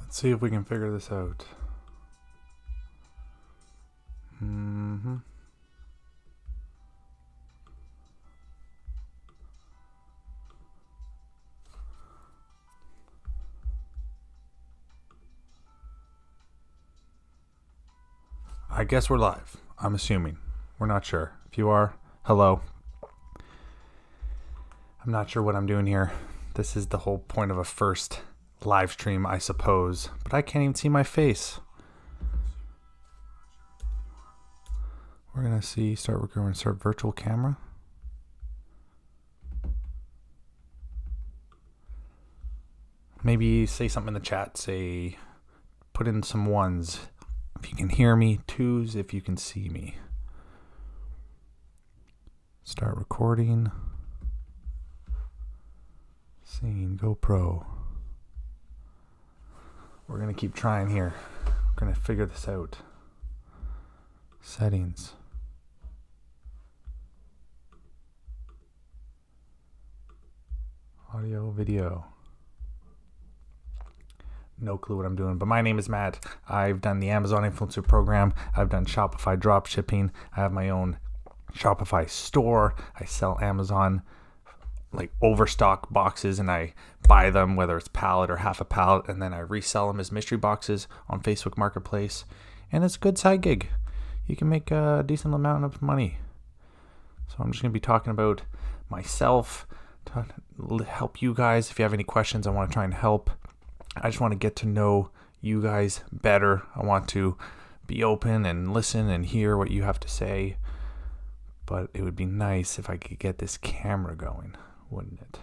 Let's see if we can figure this out. I guess we're live. I'm assuming. We're not sure. If you are, hello. I'm not sure what I'm doing here. This is the whole point of a first live stream, I suppose. But I can't even see my face. We're going to start recording, start virtual camera. Maybe say something in the chat. Put in some ones if you can hear me, twos if you can see me. Start recording. Scene, GoPro. We're going to keep trying here. We're going to figure this out. Settings. Audio, video. No clue what I'm doing, but my name is Matt. I've done the Amazon Influencer Program. I've done Shopify drop shipping. I have my own Shopify store. I sell Amazon like overstock boxes, and I buy them, whether it's pallet or half a pallet, and then I resell them as mystery boxes on Facebook Marketplace. And it's a good side gig. You can make a decent amount of money. So I'm just going to be talking about myself to help you guys. If you have any questions, I want to try and help. I just want to get to know you guys better. I want to be open and listen and hear what you have to say. But it would be nice if I could get this camera going, wouldn't it?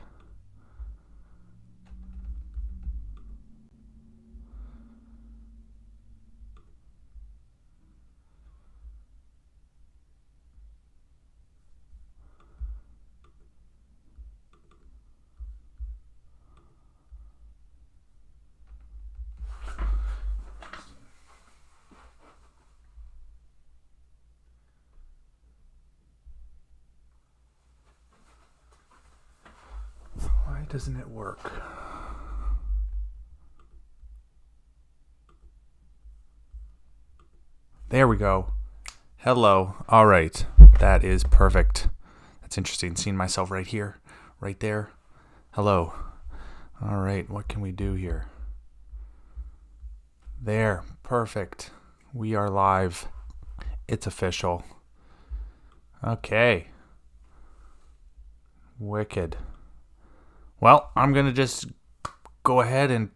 Why doesn't it work? There we go. Hello. All right. That is perfect. That's interesting. Seeing myself right here, right there. Hello. All right. What can we do here? There. Perfect. We are live. It's official. Okay. Wicked. Well, I'm going to just go ahead and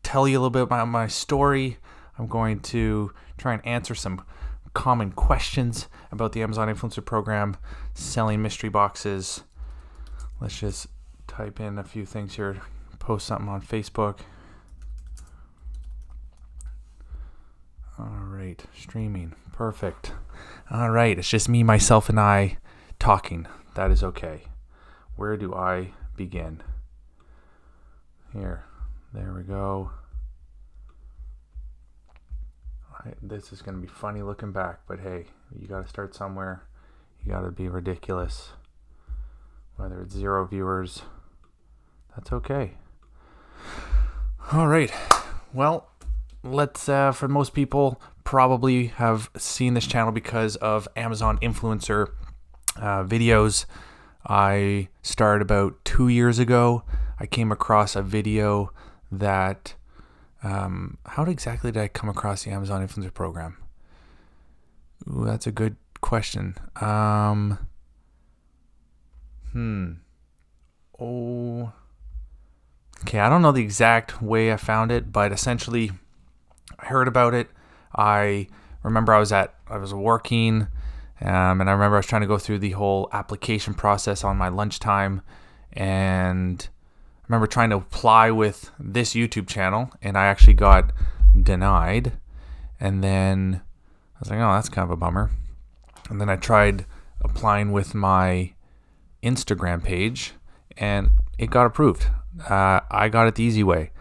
tell you a little bit about my story. I'm going to try and answer some common questions about the Amazon Influencer Program, selling mystery boxes. Let's just type in a few things here, post something on Facebook. All right, streaming. Perfect. All right, it's just me, myself, and I talking. That is okay. Where do I begin? Here. There we go. This is going to be funny looking back, but hey, you got to start somewhere. You got to be ridiculous. Whether it's 0 viewers, that's okay. All right. Well, let's, for most people, probably have seen this channel because of Amazon influencer videos. I started about 2 years ago. I came across a video that, how exactly did I come across the Amazon Influencer Program? Ooh, that's a good question. Oh, okay, I don't know the exact way I found it, but essentially I heard about it. I remember I was working, and I remember I was trying to go through the whole application process on my lunchtime, and I remember trying to apply with this YouTube channel, and I actually got denied. And then I was like, oh, that's kind of a bummer. And then I tried applying with my Instagram page, and it got approved. I got it the easy way.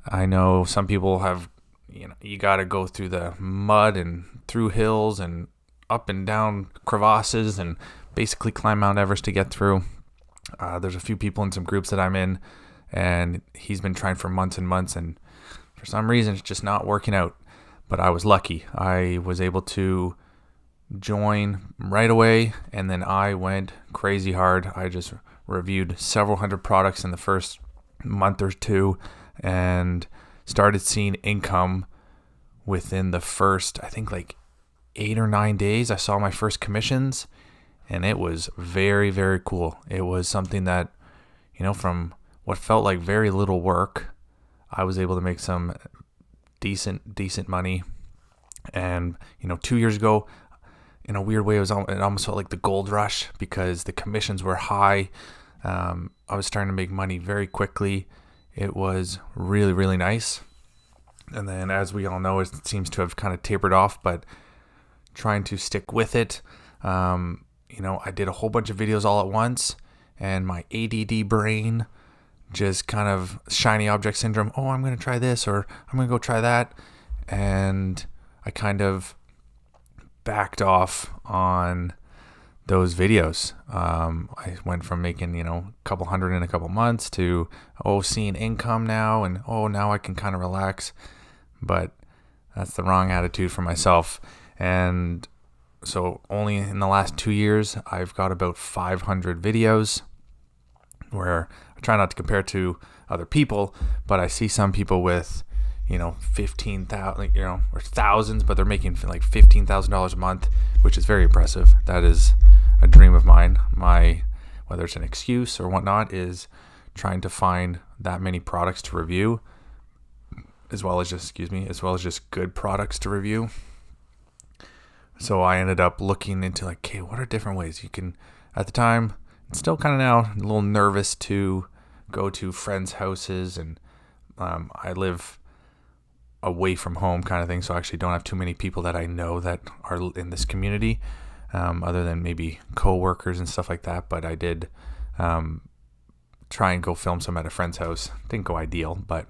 I know some people have, you got to go through the mud and through hills and up and down crevasses and basically climb Mount Everest to get through. There's a few people in some groups that I'm in, and he's been trying for months and months, and for some reason, it's just not working out. But I was lucky. I was able to join right away, and then I went crazy hard. I just reviewed several hundred products in the first month or two and started seeing income within the first, I think, like 8 or 9 days. I saw my first commissions, and it was very, very cool. It was something that, from what felt like very little work, I was able to make some decent money. And 2 years ago, in a weird way, it almost felt like the gold rush because the commissions were high. I was starting to make money very quickly. It was really, really nice. And then, as we all know, it seems to have kind of tapered off, but trying to stick with it. I did a whole bunch of videos all at once, and my ADD brain just kind of shiny object syndrome. Oh, I'm going to try this, or I'm going to go try that. And I kind of backed off on those videos. I went from making, a couple hundred in a couple months to, seeing income now, and, now I can kind of relax. But that's the wrong attitude for myself. And so only in the last 2 years, I've got about 500 videos where I try not to compare to other people, but I see some people with, 15,000, or thousands, but they're making like $15,000 a month, which is very impressive. That is a dream of mine. Whether it's an excuse or whatnot, is trying to find that many products to review, as well as just good products to review. So I ended up looking into okay, what are different ways you can, at the time, and still kind of now, a little nervous to go to friends' houses, and I live away from home kind of thing, so I actually don't have too many people that I know that are in this community, other than maybe co-workers and stuff like that. But I did try and go film some at a friend's house. Didn't go ideal, but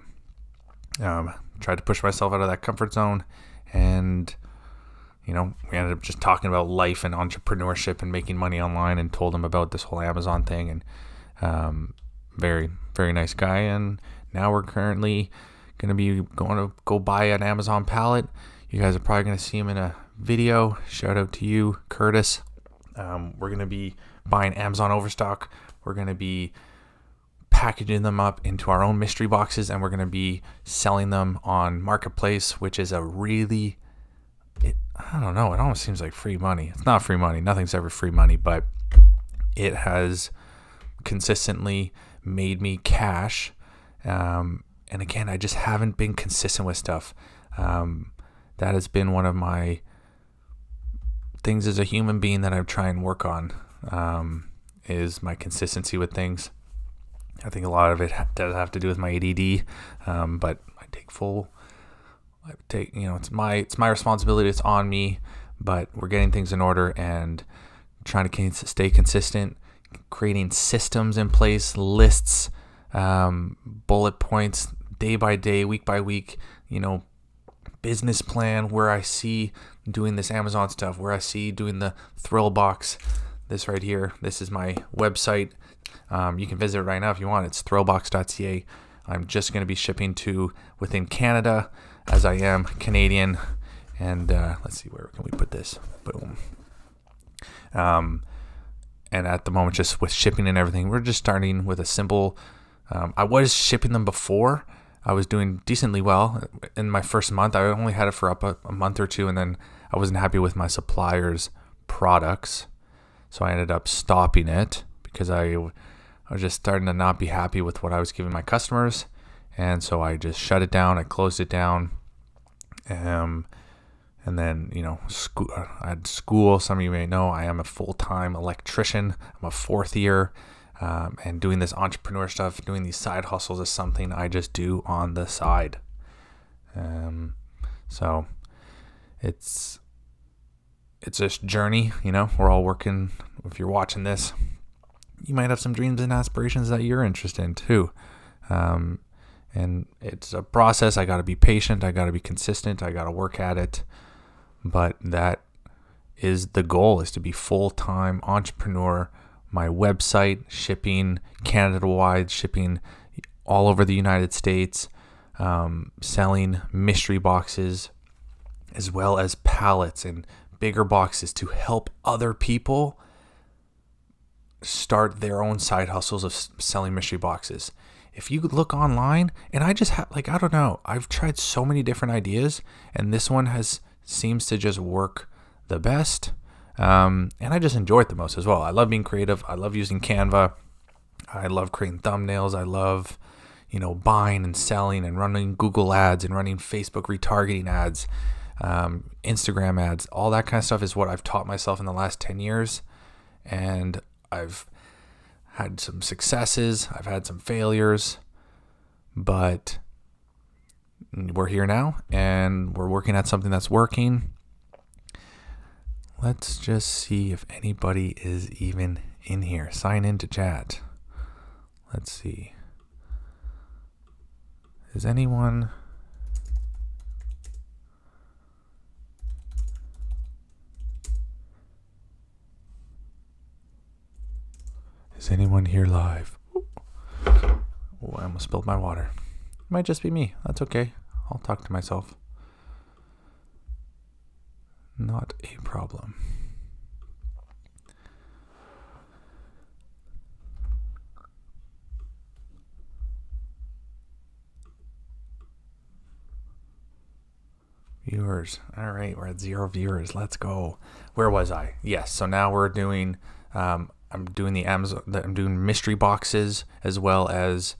tried to push myself out of that comfort zone. And we ended up just talking about life and entrepreneurship and making money online, and told him about this whole Amazon thing. And very, very nice guy. And now we're currently going to be going to go buy an Amazon pallet. You guys are probably going to see him in a video. Shout out to you, Curtis. We're going to be buying Amazon overstock. We're going to be packaging them up into our own mystery boxes, and we're going to be selling them on Marketplace, which is I don't know, it almost seems like free money. It's not free money. Nothing's ever free money, but it has consistently made me cash. And again, I just haven't been consistent with stuff. That has been one of my things as a human being that I try and work on, is my consistency with things. I think a lot of it does have to do with my ADD, but it's my responsibility. It's on me, but we're getting things in order and trying to stay consistent, creating systems in place, lists, bullet points, day by day, week by week, business plan, where I see doing this Amazon stuff, where I see doing the thrill box. This right here, this is my website. You can visit it right now if you want. It's thrillbox.ca. I'm just going to be shipping to within Canada, as I am Canadian. And let's see, where can we put this? Boom. And at the moment, just with shipping and everything, we're just starting with a simple. I was shipping them before. I was doing decently well in my first month. I only had it for up a month or two, and then I wasn't happy with my supplier's products, so I ended up stopping it because I was just starting to not be happy with what I was giving my customers, and so I just shut it down. I closed it down, and then I had school. Some of you may know I am a full-time electrician. I'm a fourth year. And doing this entrepreneur stuff, doing these side hustles is something I just do on the side. So it's this journey, we're all working. If you're watching this, you might have some dreams and aspirations that you're interested in too. And it's a process. I got to be patient. I got to be consistent. I got to work at it. But that is the goal, is to be full-time entrepreneur. My website, shipping Canada-wide, shipping all over the United States, selling mystery boxes as well as pallets and bigger boxes to help other people start their own side hustles of selling mystery boxes. If you look online, and I just I don't know, I've tried so many different ideas, and this one seems to just work the best. And I just enjoy it the most as well. I love being creative. I love using Canva. I love creating thumbnails. I love, buying and selling and running Google ads and running Facebook retargeting ads, Instagram ads. All that kind of stuff is what I've taught myself in the last 10 years. And I've had some successes. I've had some failures. But we're here now, and we're working at something that's working. Let's just see if anybody is even in here. Sign into chat. Let's see. Is anyone... Is anyone here live? Oh, I almost spilled my water. It might just be me. That's okay. I'll talk to myself. Not a problem. Viewers. All right, we're at 0 viewers. Let's go. Where was I? Yes. So now we're doing. I'm doing the Amazon. I'm doing mystery boxes as well as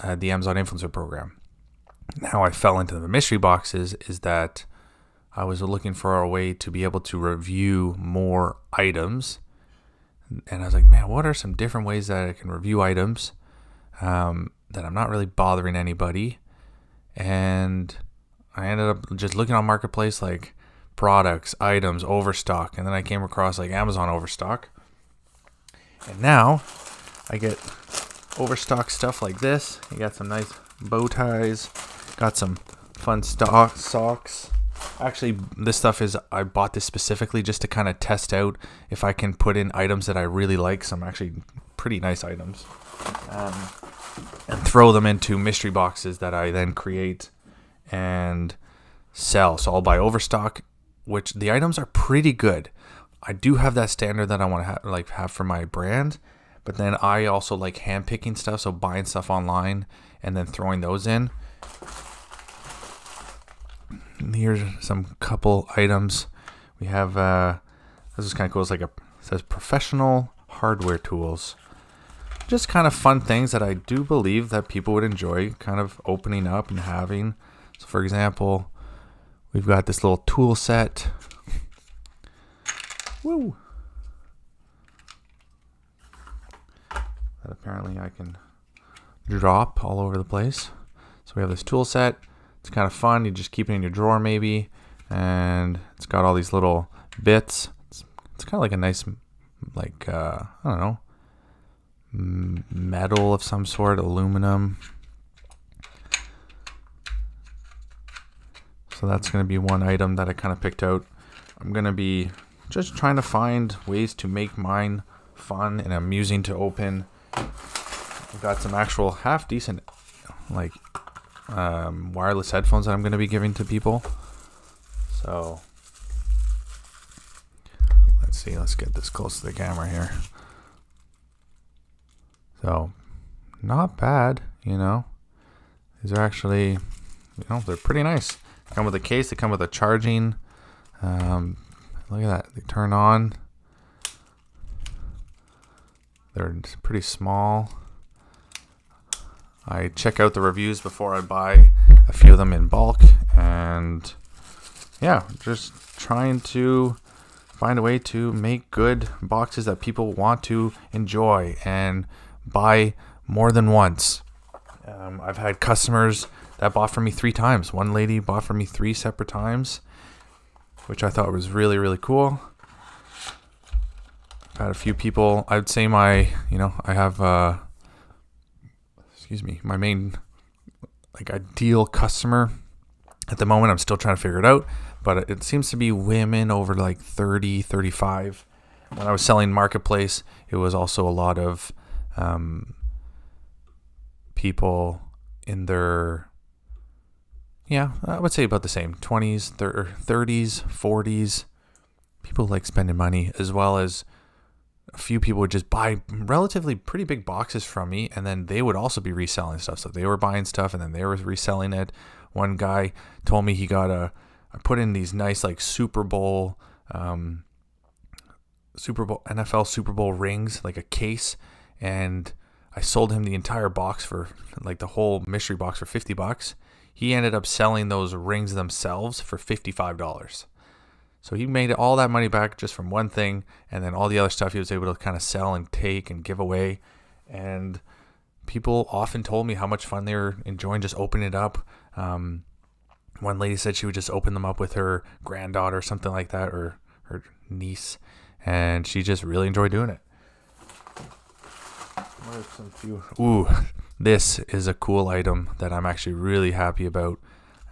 the Amazon Influencer Program. Now I fell into the mystery boxes is that I was looking for a way to be able to review more items, and I was like, man, what are some different ways that I can review items that I'm not really bothering anybody? And I ended up just looking on Marketplace, like products, items, overstock, and then I came across like Amazon overstock. And now I get overstock stuff like this. You got some nice bow ties, got some fun socks. Actually, this stuff I bought this specifically just to kind of test out if I can put in items that I really like, some actually pretty nice items, and throw them into mystery boxes that I then create and sell. So I'll buy overstock, which the items are pretty good. I do have that standard that I want to have for my brand, but then I also like hand picking stuff, so buying stuff online and then throwing those in. And here's some couple items. We have this is kind of cool. It's it says professional hardware tools. Just kind of fun things that I do believe that people would enjoy kind of opening up and having. So for example, we've got this little tool set. Woo! That apparently I can drop all over the place. So we have this tool set. It's kind of fun. You just keep it in your drawer maybe. And it's got all these little bits. It's kind of like a nice, I don't know, metal of some sort, aluminum. So that's going to be one item that I kind of picked out. I'm going to be just trying to find ways to make mine fun and amusing to open. I've got some actual half decent wireless headphones that I'm going to be giving to people. So let's see, let's get this close to the camera here. So not bad, These are actually, they're pretty nice. They come with a case, they come with a charging. Look at that, they turn on. They're pretty small. I check out the reviews before I buy a few of them in bulk, and yeah, just trying to find a way to make good boxes that people want to enjoy and buy more than once. I've had customers that bought from me 3 times. One lady bought from me 3 separate times, which I thought was really, really cool. I've had a few people, I'd say I have, my main ideal customer at the moment. I'm still trying to figure it out, but it seems to be women over 30, 35. When I was selling Marketplace, it was also a lot of people in their Yeah, I would say about the same. 20s, 30s, 40s. People like spending money, as well as a few people would just buy relatively pretty big boxes from me, and then they would also be reselling stuff. So they were buying stuff and then they were reselling it. One guy told me he got I put in these nice like NFL Super Bowl rings, like a case, and I sold him the entire box for like the whole mystery box for $50. He ended up selling those rings themselves for $55. So he made all that money back just from one thing, and then all the other stuff he was able to kind of sell and take and give away. And people often told me how much fun they were enjoying just opening it up. One lady said she would just open them up with her granddaughter or something like that, or her niece, and she just really enjoyed doing it. Ooh, this is a cool item that I'm actually really happy about.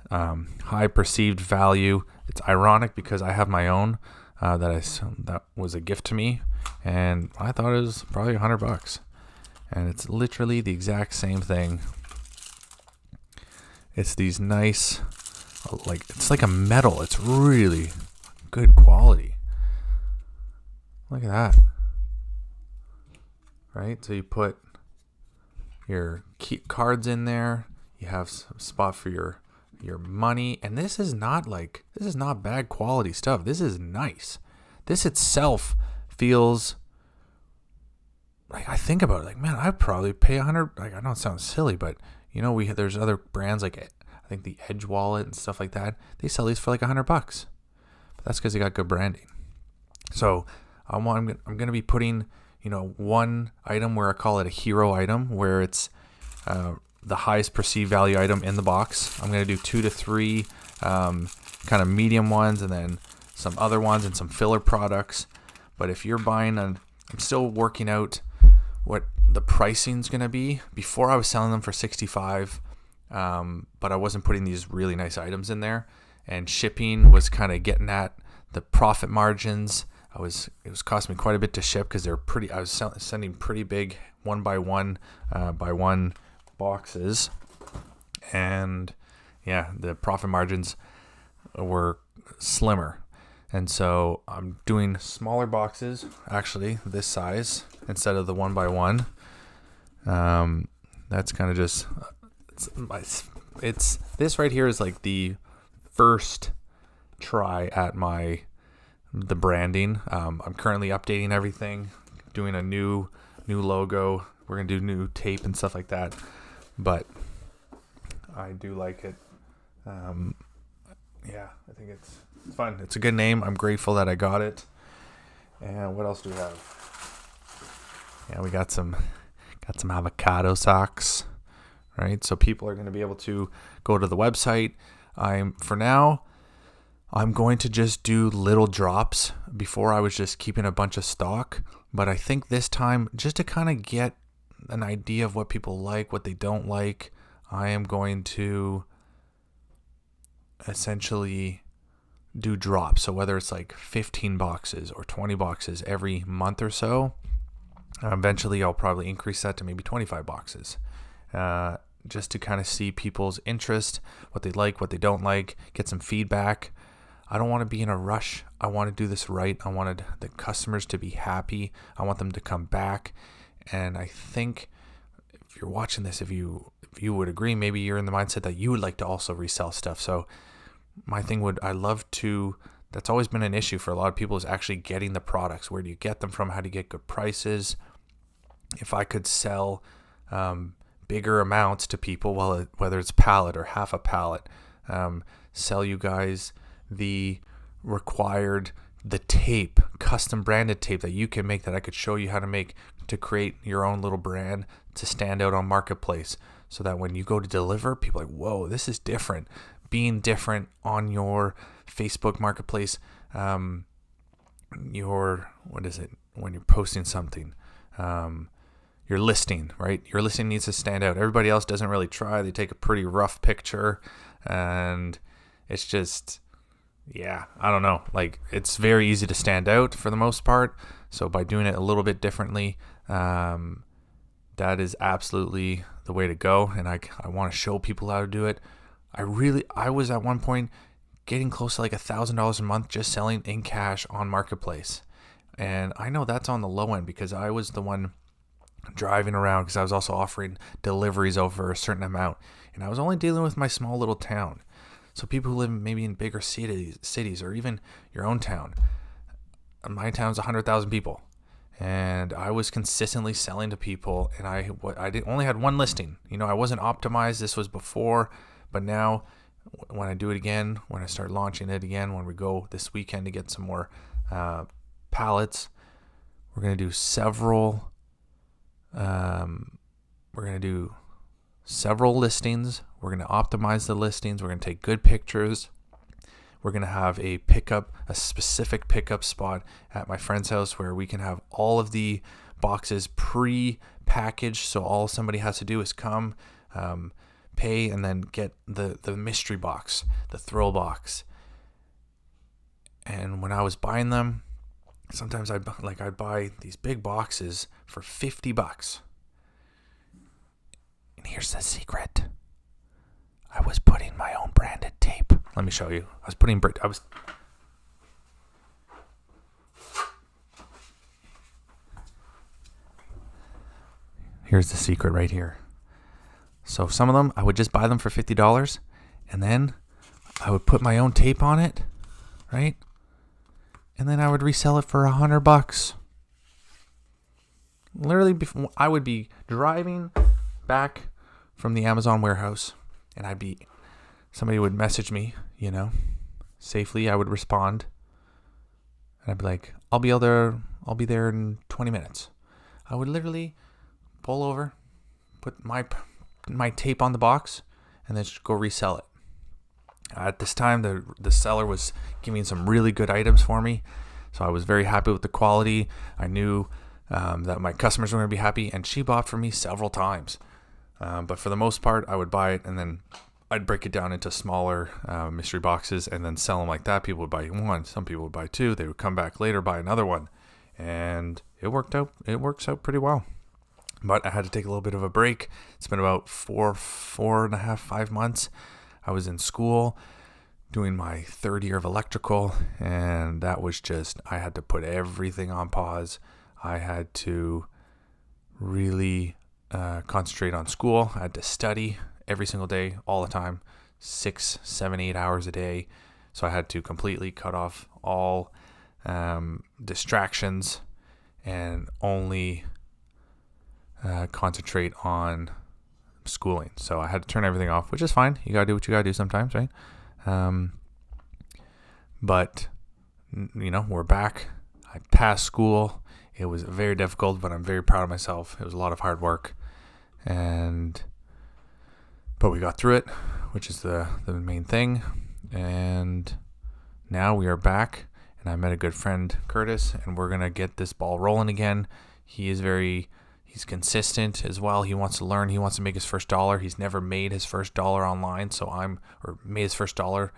High perceived value. It's ironic because I have my own that was a gift to me, and I thought it was probably $100, and it's literally the exact same thing. It's these nice, it's like a metal. It's really good quality. Look at that. Right? So you put your cards in there. You have some spot for your money, and this is not bad quality stuff. This is nice. This itself feels like, I think about it, like, man, I'd probably pay $100. Like, I know it sounds silly, but there's other brands like I think the Edge wallet and stuff like that. They sell these for like $100, but that's because they got good branding. So I'm going to be putting one item where I call it a hero item, where it's the highest perceived value item in the box. I'm going to do 2 to 3 kind of medium ones, and then some other ones and some filler products. But if you're buying I'm still working out what the pricing's going to be. Before I was selling them for $65, but I wasn't putting these really nice items in there, and shipping was kind of getting at the profit margins. It was costing me quite a bit to ship because I was sending pretty big one by one boxes, and yeah, the profit margins were slimmer, and so I'm doing smaller boxes, actually this size instead of the one by one. That's kind of just it's this right here is like the first try at the branding. I'm currently updating everything, doing a new logo. We're gonna do new tape and stuff like that, but I do like it. Yeah, I think it's fun. It's a good name. I'm grateful that I got it. And what else do we have? Yeah, we got some avocado socks, right? So people are going to be able to go to the website. For now, I'm going to just do little drops. Before I was just keeping a bunch of stock, but I think this time, just to kind of get an idea of what people like, what they don't like, I am going to essentially do drops. So whether it's like 15 boxes or 20 boxes every month or so, eventually I'll probably increase that to maybe 25 boxes, just to kind of see people's interest, what they like, what they don't like, get some feedback. I don't want to be in a rush. I want to do this right. I wanted the customers to be happy. I want them to come back. And I think if you're watching this, if you would agree, maybe you're in the mindset that you would like to also resell stuff. So my thing that's always been an issue for a lot of people, is actually getting the products. Where do you get them from? How do you get good prices? If I could sell bigger amounts to people, whether it's pallet or half a pallet, sell you guys the tape, custom branded tape that you can make, that I could show you how to make, to create your own little brand to stand out on Marketplace, so that when you go to deliver, people are like, whoa, this is different. Being different on your Facebook Marketplace, when you're posting something, your listing, right? Your listing needs to stand out. Everybody else doesn't really try. They take a pretty rough picture, and it's just, yeah, I don't know. Like, it's very easy to stand out for the most part. So by doing it a little bit differently, that is absolutely the way to go. And I want to show people how to do it. I was at one point getting close to like $1,000 a month just selling in cash on Marketplace. And I know that's on the low end because I was the one driving around because I was also offering deliveries over a certain amount. And I was only dealing with my small little town. So people who live maybe in bigger cities or even your own town. My town's 100,000 people. And I was consistently selling to people, and I only had one listing. I wasn't optimized. This was before, but now when I do it again, when I start launching it again, when we go this weekend to get some more pallets, we're going to do several listings. We're going to optimize the listings. We're going to take good pictures. We're going to have a specific pickup spot at my friend's house where we can have all of the boxes pre-packaged. So all somebody has to do is come, pay, and then get the mystery box, the thrill box. And when I was buying them, sometimes I'd buy these big boxes for $50. And here's the secret. I was putting my own branded tape. Let me show you. Here's the secret right here. So some of them, I would just buy them for $50, and then I would put my own tape on it, right? And then I would resell it for $100. Literally, I would be driving back from the Amazon warehouse, and somebody would message me, safely. I would respond, and I'd be like, I'll be there in 20 minutes. I would literally pull over, put my tape on the box, and then just go resell it. At this time, the seller was giving some really good items for me, so I was very happy with the quality. I knew that my customers were going to be happy, and she bought from me several times. But for the most part, I would buy it, and then I'd break it down into smaller mystery boxes and then sell them like that. People would buy one. Some people would buy two. They would come back later, buy another one. And it works out pretty well. But I had to take a little bit of a break. It's been about 5 months. I was in school doing my third year of electrical, and that was I had to put everything on pause. I had to really concentrate on school. I had to study every single day, all the time, 6, 7, 8 hours a day. So I had to completely cut off all distractions and only concentrate on schooling. So I had to turn everything off, which is fine. You gotta do what you gotta do sometimes, right? But we're back. I passed school. It was very difficult, but I'm very proud of myself. It was a lot of hard work, but we got through it, which is the main thing. And now we are back, and I met a good friend, Curtis, and we're gonna get this ball rolling again. He's consistent as well. He wants to learn. He wants to make his first dollar. He's never made his first dollar online, or made his first dollar.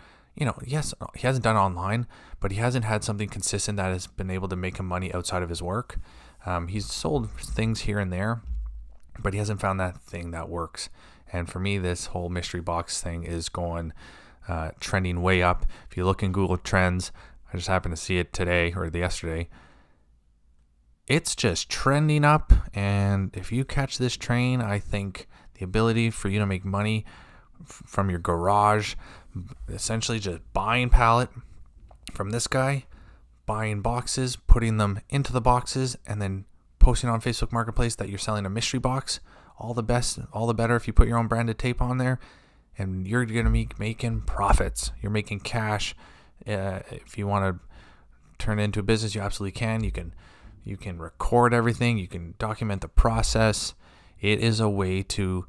Yes, he hasn't done online, but he hasn't had something consistent that has been able to make him money outside of his work. He's sold things here and there, but he hasn't found that thing that works. And for me, this whole mystery box thing is going trending way up. If you look in Google Trends, I just happened to see it today or yesterday. It's just trending up, and if you catch this train, I think the ability for you to make money from your garage, essentially just buying pallet from this guy, buying boxes, putting them into the boxes, and then posting on Facebook Marketplace that you're selling a mystery box. All the better if you put your own branded tape on there, and you're going to be making profits. You're making cash. If you want to turn it into a business, you absolutely can. You can record everything. You can document the process. It is a way to,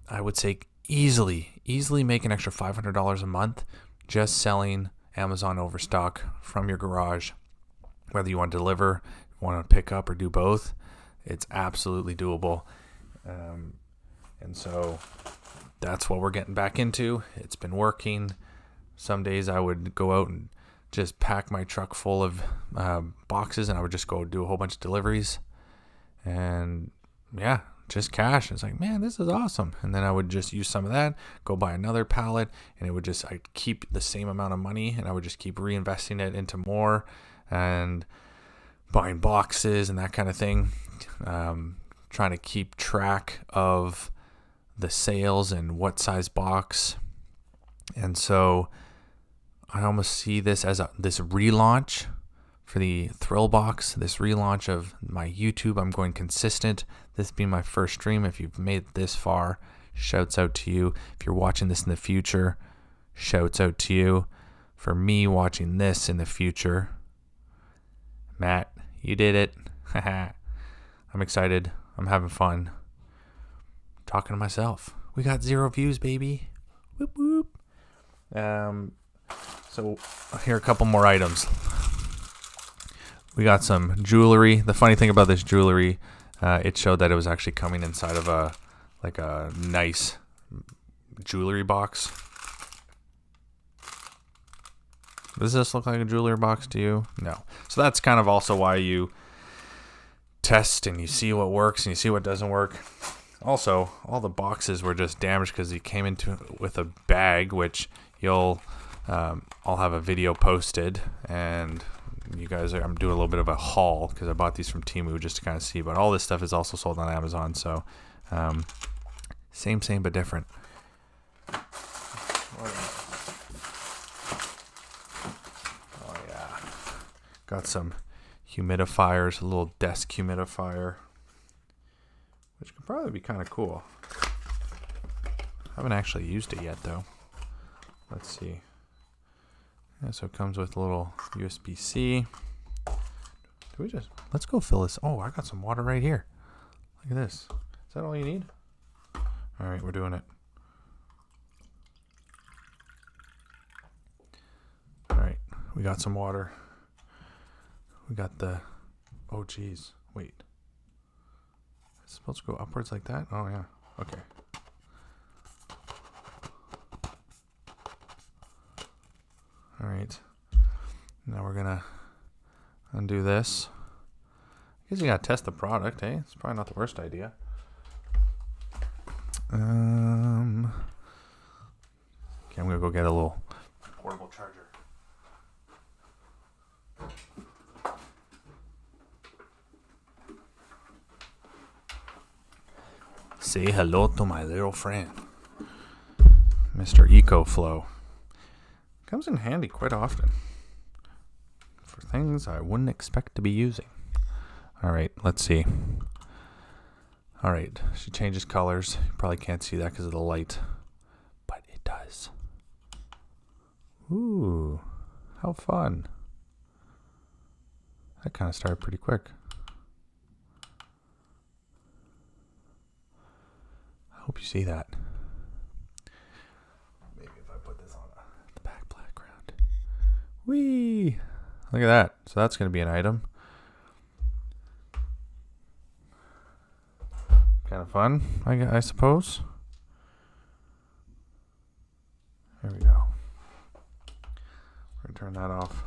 I would say, easily make an extra $500 a month just selling Amazon overstock from your garage. Whether you want to deliver, want to pick up, or do both, it's absolutely doable. And so that's what we're getting back into. It's been working. Some days I would go out and just pack my truck full of boxes, and I would just go do a whole bunch of deliveries. And yeah, just cash. It's like, man, this is awesome. And then I would just use some of that, go buy another pallet, and I'd keep the same amount of money, and I would just keep reinvesting it into more and buying boxes and that kind of thing. Trying to keep track of the sales and what size box. And so I almost see this as this relaunch for the Thrill Box, this relaunch of my YouTube. I'm going consistent. This being my first stream. If you've made it this far, shouts out to you. If you're watching this in the future, shouts out to you. For me watching this in the future, Matt, you did it. I'm excited. I'm having fun. Talking to myself. We got 0 views, baby. Whoop whoop. So here are a couple more items. We got some jewelry. The funny thing about this jewelry, it showed that it was actually coming inside of a nice jewelry box. Does this look like a jewelry box to you? No. So that's kind of also why you test and you see what works and you see what doesn't work. Also, all the boxes were just damaged because he came into with a bag, which I'll have a video posted, and you guys, I'm doing a little bit of a haul because I bought these from Temu just to kind of see. But all this stuff is also sold on Amazon, so same but different. Oh yeah, got some humidifiers, a little desk humidifier, which could probably be kind of cool. Haven't actually used it yet though. Let's see. Yeah, so it comes with a little USB-C. Let's go fill this. Oh, I got some water right here. Look at this. Is that all you need? All right, we're doing it. All right, we got some water. We got the, oh geez, wait. It's supposed to go upwards like that? Oh yeah, okay. All right, now we're gonna undo this. I guess you gotta test the product, eh? It's probably not the worst idea. Okay, I'm gonna go get a little portable charger. Say hello to my little friend, Mr. EcoFlow. Comes in handy quite often for things I wouldn't expect to be using. All right, let's see. All right, she changes colors. You probably can't see that because of the light, but it does. Ooh, how fun. That kind of started pretty quick. I hope you see that. Maybe if I put this on the back background. Whee! Look at that. So that's going to be an item. Kind of fun, I suppose. There we go. We're going to turn that off.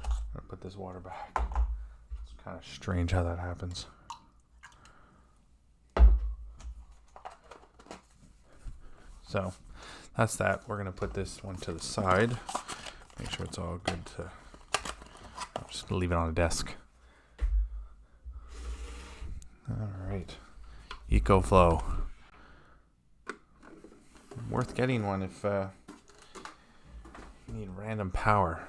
I'm going to put this water back. It's kind of strange how that happens. So that's that. We're going to put this one to the side. Make sure it's all good to... I'm just going to leave it on a desk. All right. EcoFlow. Worth getting one if you need random power.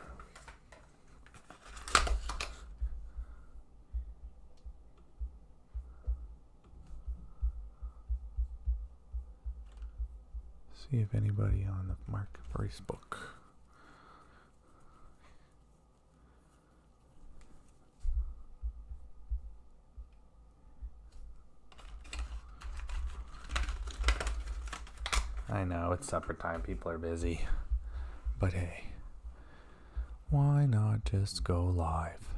See if anybody on the Facebook. I know, it's supper time. People are busy. But hey, why not just go live?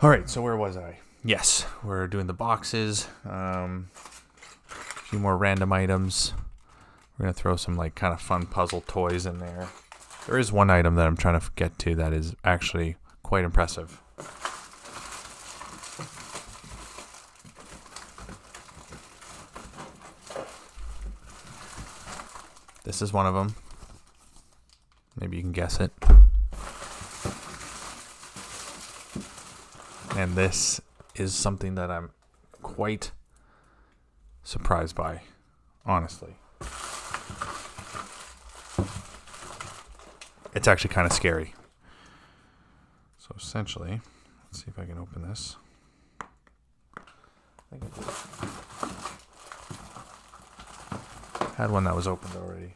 All right, so where was I? Yes, we're doing the boxes. A few more random items. We're going to throw some like kind of fun puzzle toys in there. There is one item that I'm trying to get to that is actually quite impressive. This is one of them. Maybe you can guess it. And this is something that I'm quite surprised by, honestly. It's actually kind of scary. So essentially, let's see if I can open this. I think I had one that was opened already.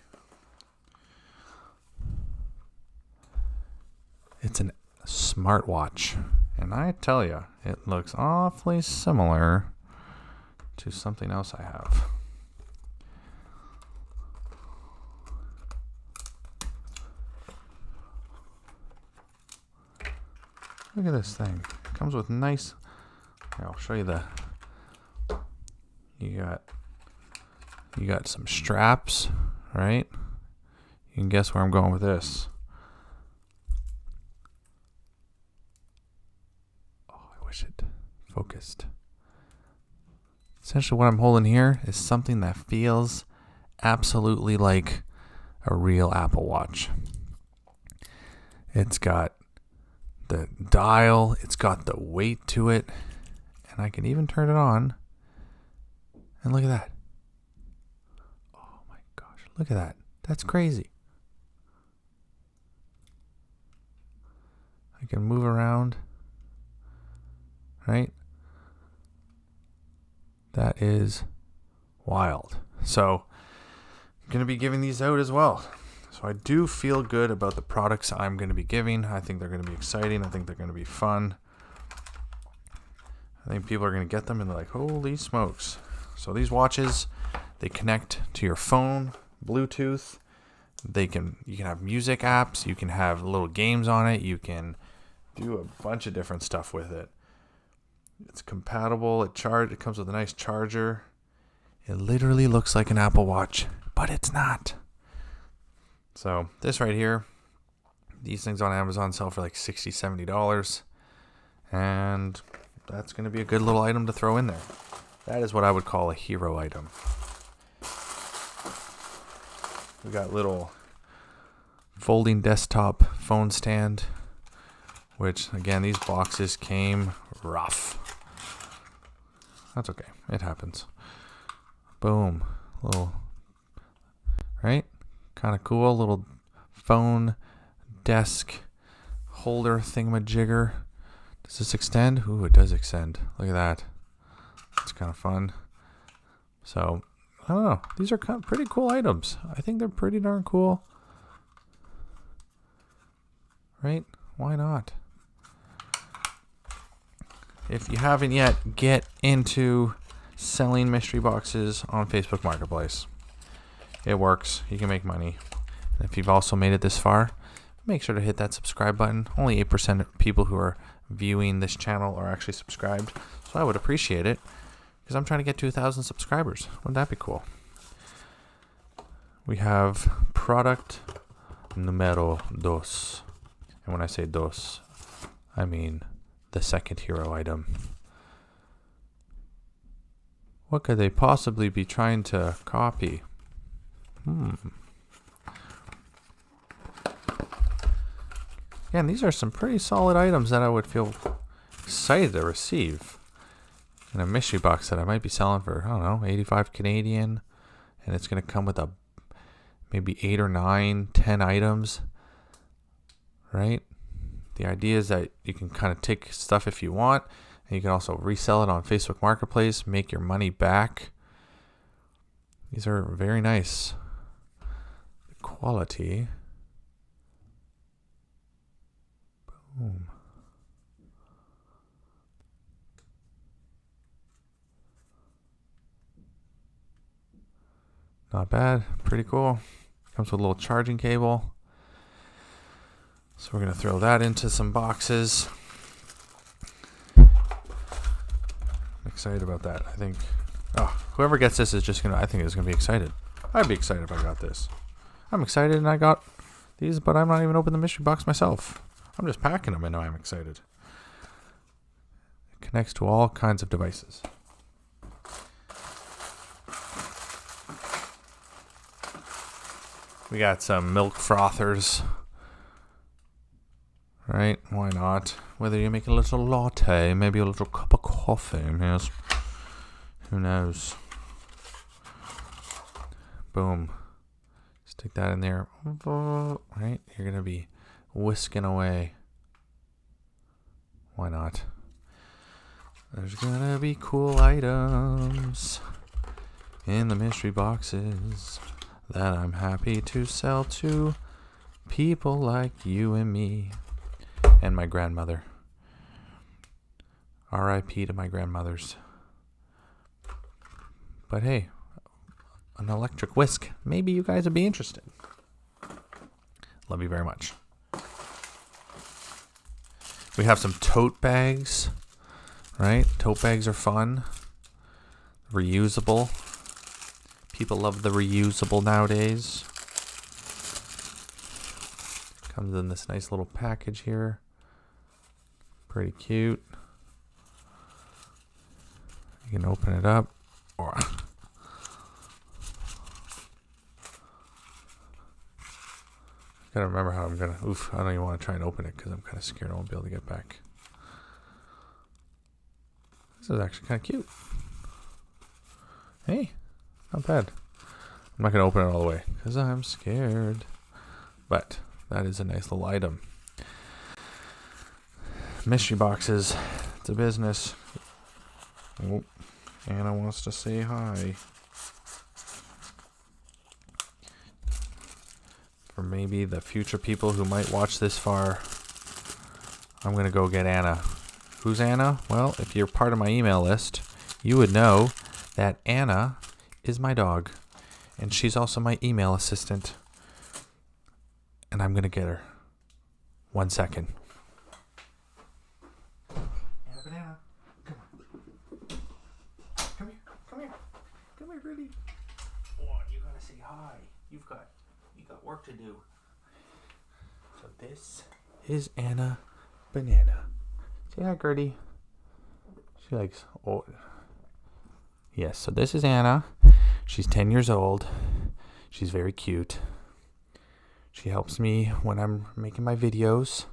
It's a smartwatch. And I tell you, it looks awfully similar to something else I have. Look at this thing. It comes with nice... Here, I'll show you the... You got some straps, right? You can guess where I'm going with this. Oh, I wish it focused. Essentially what I'm holding here is something that feels absolutely like a real Apple Watch. It's got the dial, it's got the weight to it, and I can even turn it on. And look at that. Oh my gosh, look at that. That's crazy. I can move around, right? That is wild. So I'm going to be giving these out as well. So I do feel good about the products I'm going to be giving. I think they're going to be exciting. I think they're going to be fun. I think people are going to get them and they're like, holy smokes. So these watches, they connect to your phone, Bluetooth. You can have music apps. You can have little games on it. You can do a bunch of different stuff with it. It's compatible. It comes with a nice charger. It literally looks like an Apple Watch, but it's not. So this right here, these things on Amazon sell for like $60, $70. And that's going to be a good little item to throw in there. That is what I would call a hero item. We got little folding desktop phone stand, which again, these boxes came rough. That's okay. It happens. Boom. Little, right? Kind of cool. Little phone desk holder thingamajigger. Does this extend? Ooh, it does extend. Look at that. It's kind of fun. So, I don't know. These are kind of pretty cool items. I think they're pretty darn cool. Right? Why not? If you haven't yet, get into selling mystery boxes on Facebook Marketplace. It works. You can make money. And if you've also made it this far, make sure to hit that subscribe button. Only 8% of people who are viewing this channel are actually subscribed. So I would appreciate it because I'm trying to get to 1,000 subscribers. Wouldn't that be cool? We have product numero dos. And when I say dos, I mean the second hero item. What could they possibly be trying to copy? Yeah, and these are some pretty solid items that I would feel excited to receive in a mystery box that I might be selling for, I don't know, 85 Canadian. And it's going to come with maybe 8 or 9, 10 items, right? The idea is that you can kind of take stuff if you want, and you can also resell it on Facebook Marketplace, make your money back. These are very nice. The quality. Boom. Not bad. Pretty cool. Comes with a little charging cable. So we're going to throw that into some boxes. I'm excited about that. I think whoever gets this is just going to, I think is going to be excited. I'd be excited if I got this. I'm excited and I got these, but I'm not even opening the mystery box myself. I'm just packing them and now I'm excited. It connects to all kinds of devices. We got some milk frothers. Right? Why not? Whether you make a little latte, maybe a little cup of coffee, yes. Who knows? Boom. Stick that in there. Right? You're going to be whisking away. Why not? There's going to be cool items in the mystery boxes that I'm happy to sell to people like you and me and my grandmother. R.I.P. to my grandmothers. But hey, an electric whisk. Maybe you guys would be interested. Love you very much. We have some tote bags, right? Tote bags are fun. Reusable. People love the reusable nowadays. Comes in this nice little package here. Pretty cute. You can open it up. Or gotta remember how I'm gonna. I don't even want to try and open it because I'm kind of scared I won't be able to get back. This is actually kind of cute. Hey, not bad. I'm not gonna open it all the way because I'm scared. But that is a nice little item. Mystery boxes. It's a business. Oh, Anna wants to say hi. For maybe the future people who might watch this far, I'm going to go get Anna. Who's Anna? Well, if you're part of my email list, you would know that Anna is my dog. And she's also my email assistant. And I'm going to get her. 1 second. Anna Banana, come on. Come here. Come here, really. Oh, you got to say hi. You got work to do. So this is Anna Banana. Say hi, Gertie. She likes. Oh, yes. So this is Anna. She's 10 years old. She's very cute. She helps me when I'm making my videos.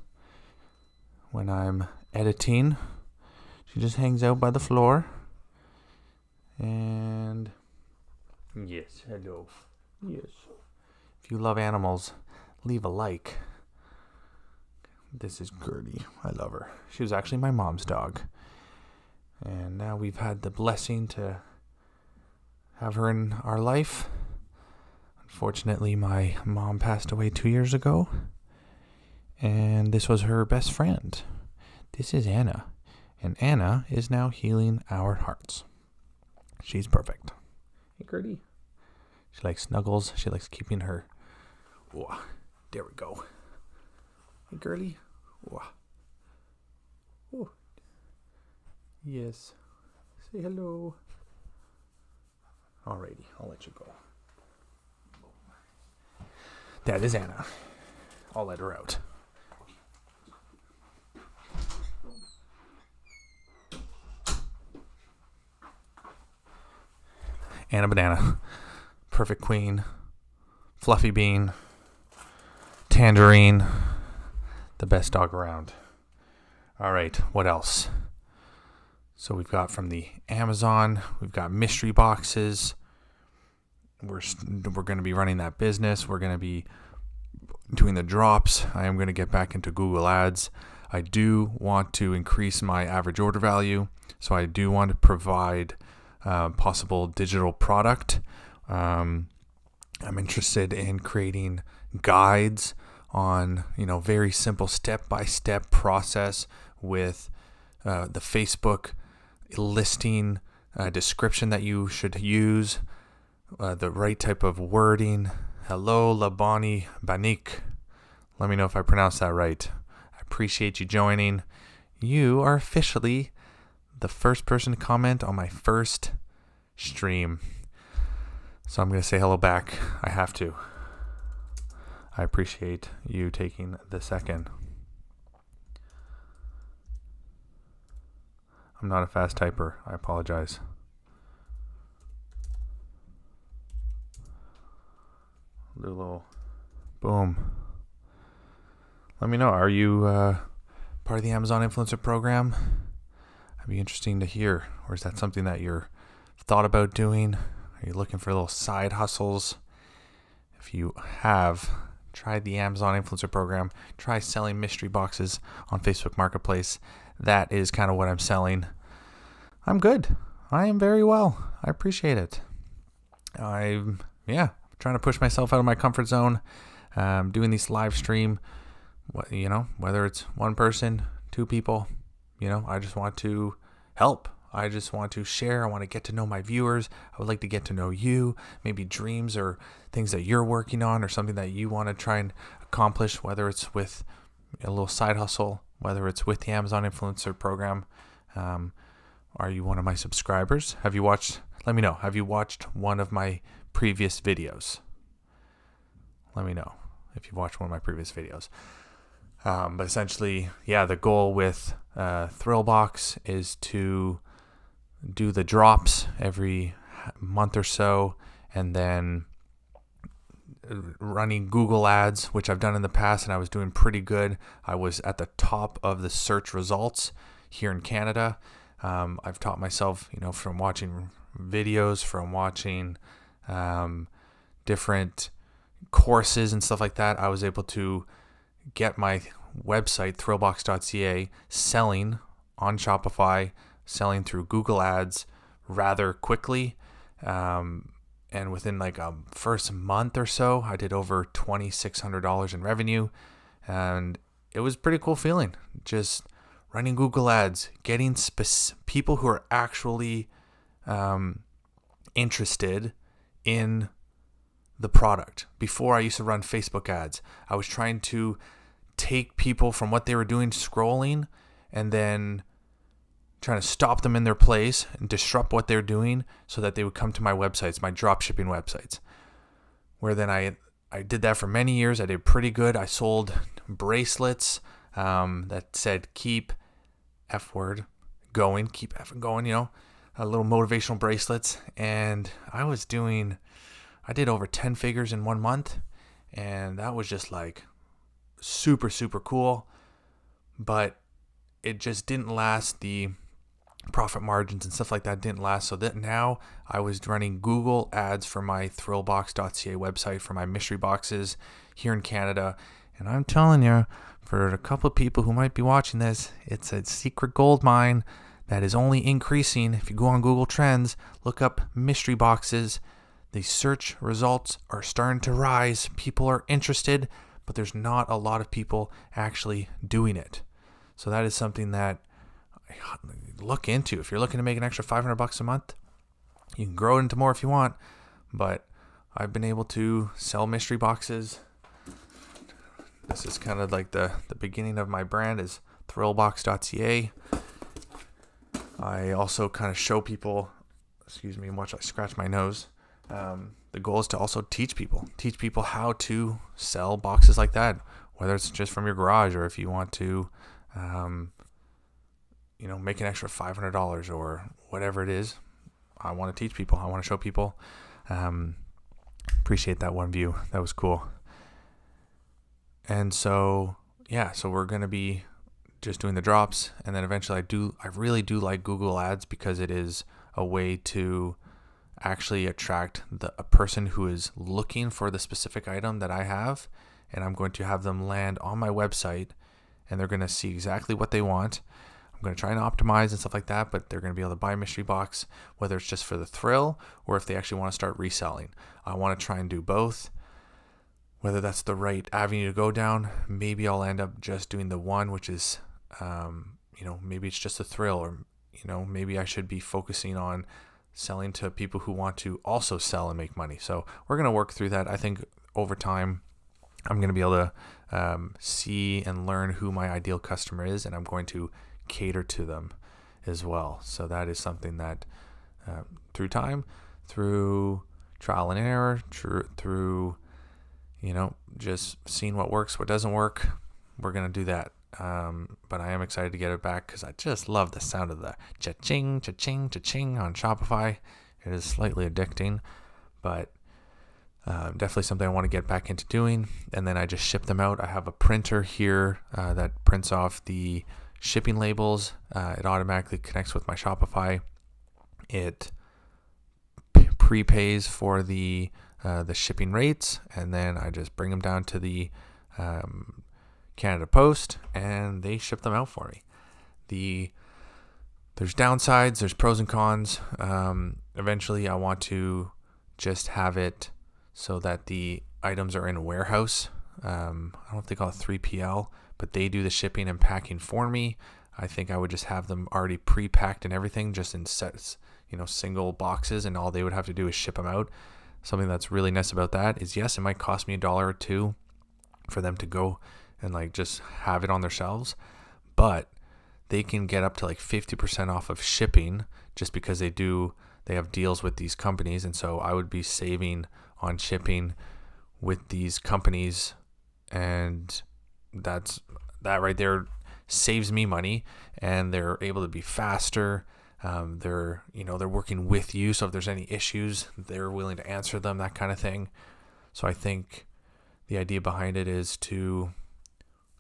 When I'm editing, she just hangs out by the floor. And yes, hello. Yes. If you love animals, leave a like. This is Gertie. I love her. She was actually my mom's dog. And now we've had the blessing to have her in our life. Unfortunately, my mom passed away 2 years ago. And this was her best friend. This is Anna. And Anna is now healing our hearts. She's perfect. Hey, Gertie. She likes snuggles. She likes keeping her. Oh, there we go. Hey, girlie. Oh. Oh. Yes. Say hello. Alrighty, I'll let you go. That is Anna. I'll let her out. Anna Banana. Perfect queen. Fluffy bean. Tangerine. The best dog around. All right, what else? So we've got from the Amazon, we've got mystery boxes. We're going to be running that business. We're going to be doing the drops. I am going to get back into Google Ads. I do want to increase my average order value. So I do want to provide possible digital product. I'm interested in creating guides on, very simple step-by-step process with the Facebook listing description that you should use, the right type of wording. Hello, Labani Banik. Let me know if I pronounced that right. I appreciate you joining. You are officially the first person to comment on my first stream. So I'm going to say hello back. I have to. I appreciate you taking the second. I'm not a fast typer. I apologize. Do a little Boom. Let me know. Are you part of the Amazon Influencer Program? That'd be interesting to hear. Or is that something that you're thought about doing? Are you looking for little side hustles? If you have tried the Amazon Influencer Program, try selling mystery boxes on Facebook Marketplace. That is kind of what I'm selling. I'm good. I am very well. I appreciate it. I'm trying to push myself out of my comfort zone. Doing these live stream, whether it's one person, two people, I just want to help. I just want to share. I want to get to know my viewers. I would like to get to know you, maybe dreams or things that you're working on or something that you want to try and accomplish, whether it's with a little side hustle, whether it's with the Amazon Influencer Program. Are you one of my subscribers? Let me know. Have you watched one of my previous videos? Let me know if you've watched one of my previous videos. But essentially, the goal with Thrillbox is to do the drops every month or so, and then running Google ads, which I've done in the past, and I was doing pretty good. I was at the top of the search results here in Canada. I've taught myself, from watching videos, from watching different courses and stuff like that. I was able to get my website, thrillbox.ca, selling on Shopify, selling through Google ads rather quickly. And within like a first month or so, I did over $2,600 in revenue. And it was a pretty cool feeling. Just running Google ads, getting people who are actually interested in the product. Before, I used to run Facebook ads. I was trying to take people from what they were doing scrolling and then trying to stop them in their place and disrupt what they're doing so that they would come to my websites, my drop shipping websites. Where then I did that for many years. I did pretty good. I sold bracelets that said keep F word going, keep effing going, a little motivational bracelets. And I did over 10 figures in 1 month. And that was just like super, super cool. But it just didn't last. The profit margins and stuff like that didn't last. So that now I was running Google ads for my thrillbox.ca website for my mystery boxes here in Canada. And I'm telling you, for a couple of people who might be watching this, it's a secret gold mine that is only increasing. If you go on Google Trends, look up mystery boxes, the search results are starting to rise. People are interested, but there's not a lot of people actually doing it. So that is something that I look into. If you're looking to make an extra $500 a month, you can grow it into more if you want. But I've been able to sell mystery boxes. This is kind of like the beginning of my brand is thrillbox.ca. I also kind of show people, watch I scratch my nose. The goal is to also teach people how to sell boxes like that, whether it's just from your garage or if you want to, make an extra $500 or whatever it is. I want to teach people. I want to show people. Appreciate that one view. That was cool. And so we're going to be just doing the drops. And then eventually I really do like Google ads because it is a way to actually attract a person who is looking for the specific item that I have. And I'm going to have them land on my website and they're going to see exactly what they want. I'm going to try and optimize and stuff like that, but they're going to be able to buy a mystery box, whether it's just for the thrill or if they actually want to start reselling. I want to try and do both. Whether that's the right avenue to go down, maybe I'll end up just doing the one, which is, maybe it's just a thrill, or, maybe I should be focusing on selling to people who want to also sell and make money. So we're going to work through that. I think over time, I'm going to be able to see and learn who my ideal customer is, and I'm going to cater to them as well. So that is something that through time, through trial and error, through just seeing what works, what doesn't work, we're going to do that. But I am excited to get it back because I just love the sound of the cha-ching, cha-ching, cha-ching on Shopify. It is slightly addicting, but Definitely something I want to get back into doing. And then I just ship them out. I have a printer here that prints off the shipping labels. It automatically connects with my Shopify. It prepays for the shipping rates, and then I just bring them down to the Canada Post, and they ship them out for me. There's downsides, there's pros and cons. Eventually, I want to just have it so that the items are in a warehouse. I don't know if they call it 3PL, but they do the shipping and packing for me. I think I would just have them already pre-packed and everything, just in sets, single boxes, and all they would have to do is ship them out. Something that's really nice about that is, yes, it might cost me $1 or $2 for them to go and just have it on their shelves, but they can get up to 50% off of shipping just because they have deals with these companies. And so I would be saving on shipping with these companies, and that right there saves me money, and they're able to be faster. They're working with you, so if there's any issues, they're willing to answer them, that kind of thing. So I think the idea behind it is to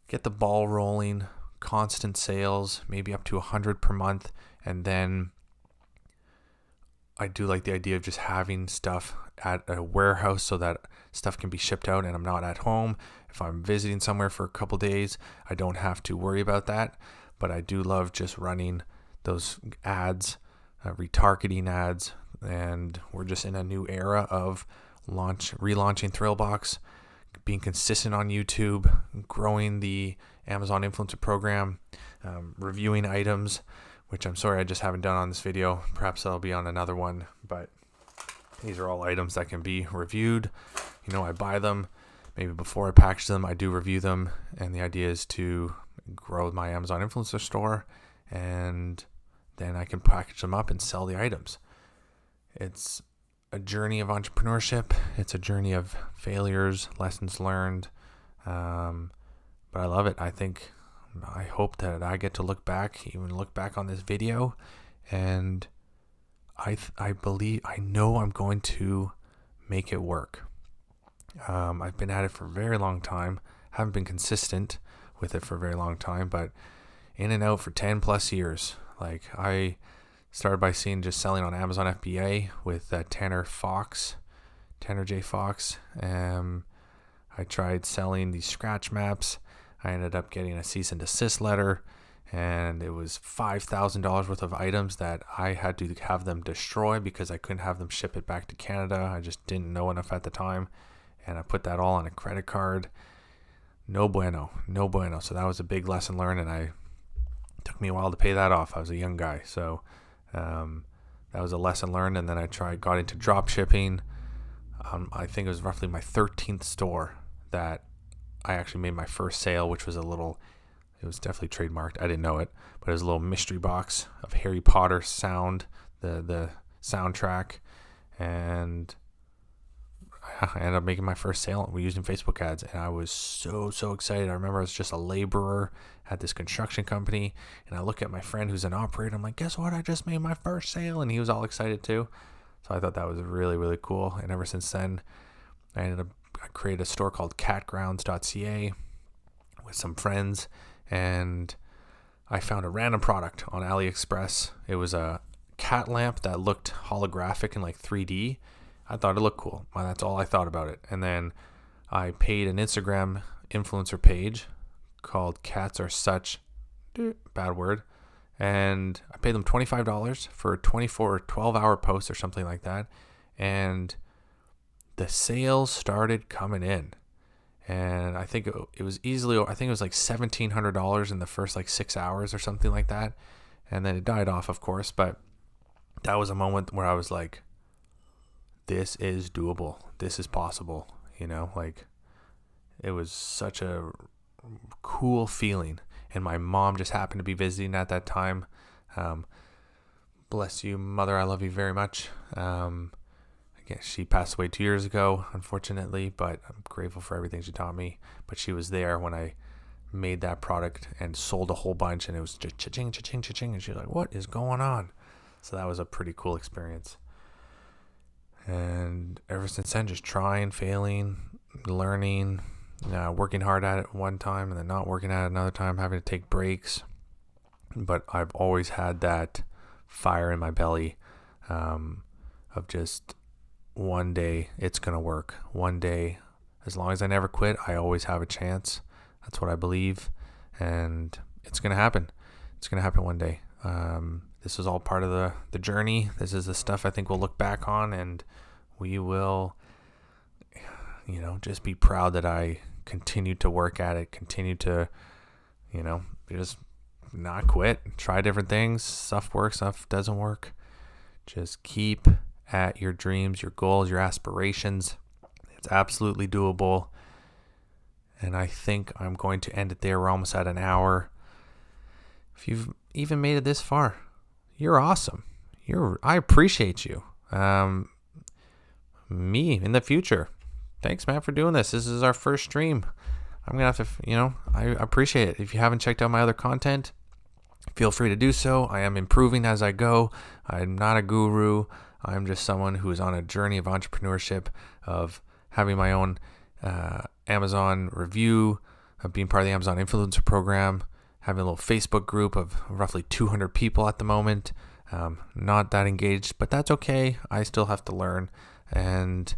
get the ball rolling, constant sales, maybe up to 100 per month, and then I do like the idea of just having stuff at a warehouse so that stuff can be shipped out and I'm not at home. If I'm visiting somewhere for a couple days, I don't have to worry about that. But I do love just running those ads, retargeting ads, and we're just in a new era of relaunching Thrillbox, being consistent on YouTube, growing the Amazon Influencer Program, reviewing items, which I'm sorry I just haven't done on this video. Perhaps I'll be on another one, but these are all items that can be reviewed. I buy them. Maybe before I package them, I do review them, and the idea is to grow my Amazon Influencer store, and then I can package them up and sell the items. It's a journey of entrepreneurship. It's a journey of failures, lessons learned, but I love it. I hope that I get to look back on this video, and I know I'm going to make it work. I've been at it for a very long time. Haven't been consistent with it for a very long time, but in and out for 10 plus years. I started by just selling on Amazon FBA with Tanner J. Fox. I tried selling these scratch maps. I ended up getting a cease and desist letter, and it was $5,000 worth of items that I had to have them destroy because I couldn't have them ship it back to Canada. I just didn't know enough at the time, and I put that all on a credit card. No bueno. So that was a big lesson learned, and it took me a while to pay that off. I was a young guy, so that was a lesson learned. And then I got into drop shipping. I think it was roughly my 13th store that I actually made my first sale, which was it was definitely trademarked. I didn't know it, but it was a little mystery box of Harry Potter sound, the soundtrack, and I ended up making my first sale. We used Facebook ads, and I was so excited. I remember I was just a laborer at this construction company, and I look at my friend who's an operator. I'm like, guess what? I just made my first sale, and he was all excited too. So I thought that was really, really cool. And ever since then, I created a store called catgrounds.ca with some friends, and I found a random product on AliExpress. It was a cat lamp that looked holographic in 3D. I thought it looked cool. Well, that's all I thought about it. And then I paid an Instagram influencer page called Cats Are Such, bad word, and I paid them $25 for a 24 or 12-hour post or something like that. And the sales started coming in. And I think it was $1,700 in the first 6 hours or something like that. And then it died off, of course. But that was a moment where I was like, this is doable. This is possible. It was such a cool feeling. And my mom just happened to be visiting at that time. Bless you, Mother. I love you very much. Again, she passed away 2 years ago, unfortunately, but I'm grateful for everything she taught me. But she was there when I made that product and sold a whole bunch, and it was just cha-ching, cha-ching, cha-ching. And she was like, what is going on? So that was a pretty cool experience. And ever since then, just trying, failing, learning, working hard at it one time and then not working at it another time, having to take breaks. But I've always had that fire in my belly of just one day it's going to work. One day, as long as I never quit, I always have a chance. That's what I believe. And it's going to happen. It's going to happen one day. This is all part of the journey. This is the stuff I think we'll look back on, and we will, just be proud that I continued to work at it, continue to, just not quit, try different things. Stuff works, stuff doesn't work. Just keep at your dreams, your goals, your aspirations. It's absolutely doable. And I think I'm going to end it there. We're almost at an hour. If you've even made it this far, you're awesome. I appreciate you. Me in the future. Thanks, man, for doing this. This is our first stream. I'm going to have to, I appreciate it. If you haven't checked out my other content, feel free to do so. I am improving as I go. I'm not a guru. I'm just someone who is on a journey of entrepreneurship, of having my own Amazon review, of being part of the Amazon Influencer Program, having a little Facebook group of roughly 200 people at the moment. Not that engaged, but that's okay. I still have to learn. And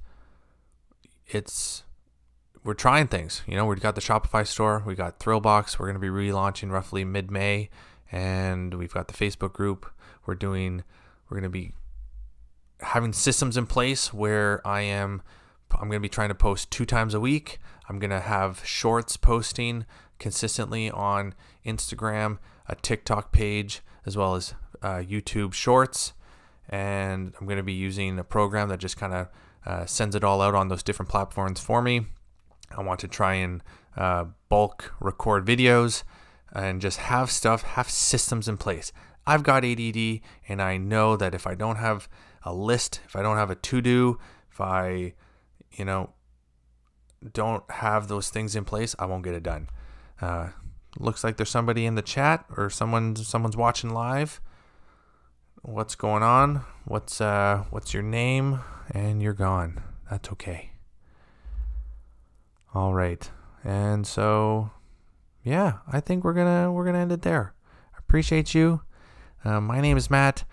we're trying things. We've got the Shopify store. We got Thrillbox. We're going to be relaunching roughly mid-May. And we've got the Facebook group. We're going to be having systems in place where I'm going to be trying to post 2 times a week. I'm going to have shorts posting consistently on Instagram, a TikTok page, as well as YouTube shorts. And I'm going to be using a program that just kind of sends it all out on those different platforms for me. I want to try and bulk record videos and just have systems in place. I've got ADD, and I know that if I don't have a list, if I don't have a to-do, if I, don't have those things in place, I won't get it done. Looks like there's somebody in the chat, or someone's watching live. What's going on? What's your name? And you're gone. That's okay. All right. And so, yeah, I think we're gonna end it there. I appreciate you. My name is Matt.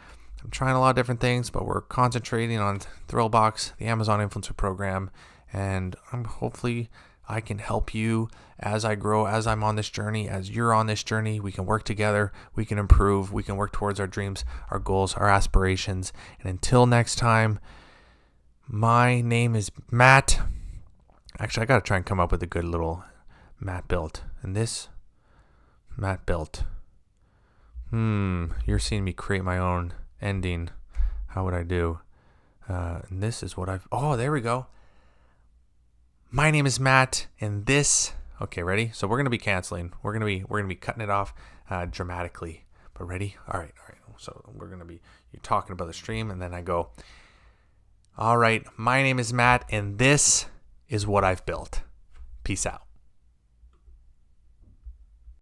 I'm trying a lot of different things, but we're concentrating on Thrillbox, the Amazon Influencer Program, and hopefully I can help you as I grow, as I'm on this journey, as you're on this journey. We can work together, we can improve, we can work towards our dreams, our goals, our aspirations. And until next time, my name is Matt. Actually, I got to try and come up with a good little Matt built. And this, Matt built. You're seeing me create my own ending. How would I do? And this is what there we go. My name is Matt, and this. Okay, ready? So we're gonna be canceling. We're gonna be cutting it off dramatically. But ready? All right. So you're talking about the stream, and then I go. All right. My name is Matt, and this is what I've built. Peace out.